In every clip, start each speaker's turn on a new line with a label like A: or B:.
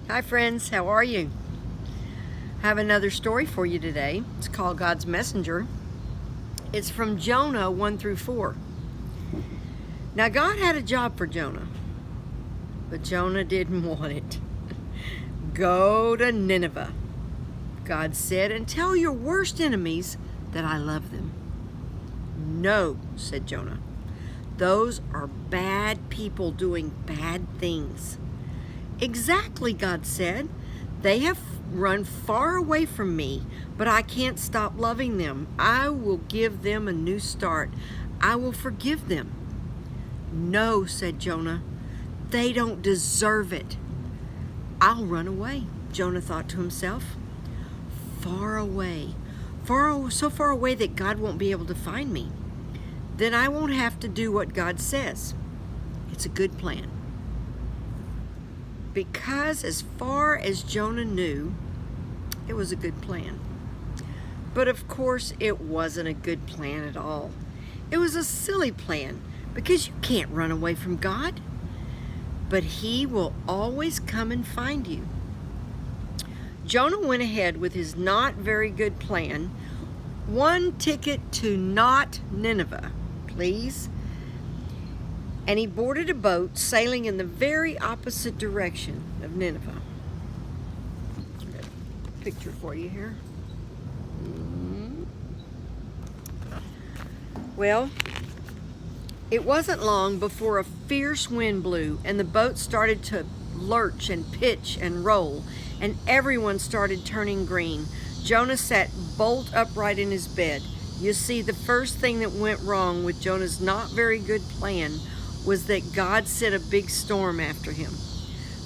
A: Hi friends, how are you? I have another story for you today. It's called God's Messenger. It's from Jonah 1 through 4. Now God had a job for Jonah, but Jonah didn't want it. Go to Nineveh, God said, and tell your worst enemies that I love them. No, said Jonah. Those are bad people doing bad things. Exactly, God said. They have run far away from me, but I can't stop loving them. I will give them a new start. I will forgive them. No, said Jonah. They don't deserve it. I'll run away, Jonah thought to himself. Far away. So far away that God won't be able to find me. Then I won't have to do what God says. It's a good plan. Because as far as Jonah knew, it was a good plan. But of course, it wasn't a good plan at all. It was a silly plan because you can't run away from God. But He will always come and find you. Jonah went ahead with his not very good plan. One ticket to not Nineveh, please. And he boarded a boat sailing in the very opposite direction of Nineveh. I've got a picture for you here. Well, it wasn't long before a fierce wind blew and the boat started to lurch and pitch and roll, and everyone started turning green. Jonah sat bolt upright in his bed. You see, the first thing that went wrong with Jonah's not very good plan was that God sent a big storm after him.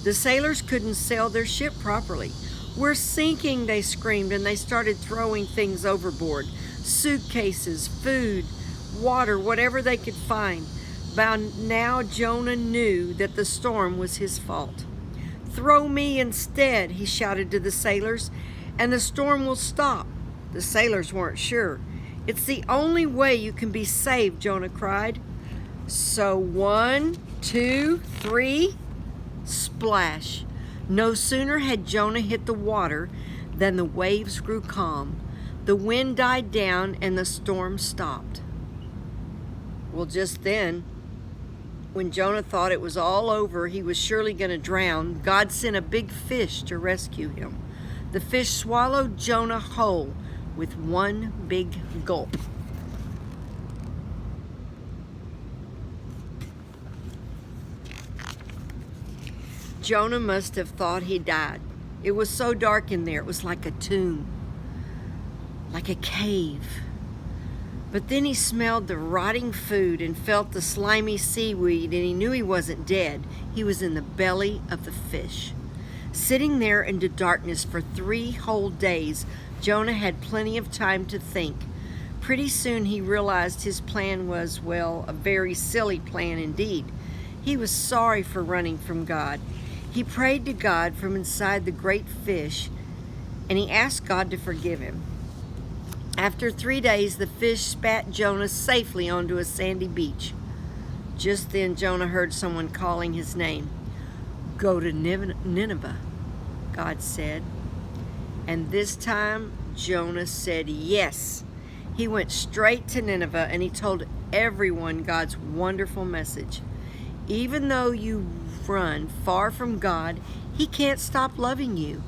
A: The sailors couldn't sail their ship properly. We're sinking, they screamed, and they started throwing things overboard. Suitcases, food, water, whatever they could find. By now, Jonah knew that the storm was his fault. Throw me instead, he shouted to the sailors, and the storm will stop. The sailors weren't sure. It's the only way you can be saved, Jonah cried. So 1, 2, 3, splash. No sooner had Jonah hit the water than the waves grew calm. The wind died down and the storm stopped. Well, just then, when Jonah thought it was all over, he was surely going to drown, God sent a big fish to rescue him. The fish swallowed Jonah whole with one big gulp. Jonah must have thought he died. It was so dark in there, it was like a tomb, like a cave. But then he smelled the rotting food and felt the slimy seaweed, and he knew he wasn't dead. He was in the belly of the fish. Sitting there in the darkness for 3 whole days, Jonah had plenty of time to think. Pretty soon he realized his plan was, well, a very silly plan indeed. He was sorry for running from God. He prayed to God from inside the great fish, and he asked God to forgive him. After 3 days, the fish spat Jonah safely onto a sandy beach. Just then, Jonah heard someone calling his name. Go to Nineveh, God said. And this time, Jonah said yes. He went straight to Nineveh, and he told everyone God's wonderful message. Even though you run far from God, He can't stop loving you.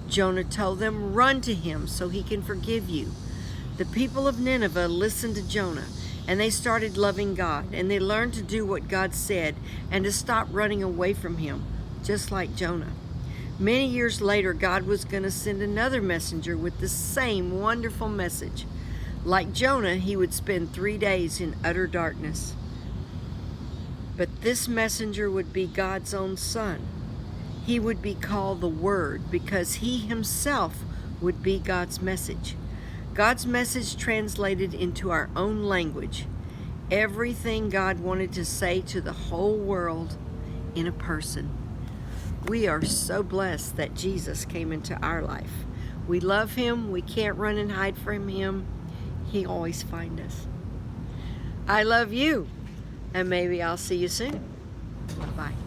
A: Jonah told them, run to Him so He can forgive you. The people of Nineveh listened to Jonah, and they started loving God, and they learned to do what God said and to stop running away from Him, just like Jonah. Many years later, God was going to send another messenger with the same wonderful message. Like Jonah, he would spend 3 days in utter darkness. But this messenger would be God's own Son. He would be called the Word because He Himself would be God's message. God's message translated into our own language. Everything God wanted to say to the whole world in a person. We are so blessed that Jesus came into our life. We love Him. We can't run and hide from Him. He always finds us. I love you. And maybe I'll see you soon. Bye-bye.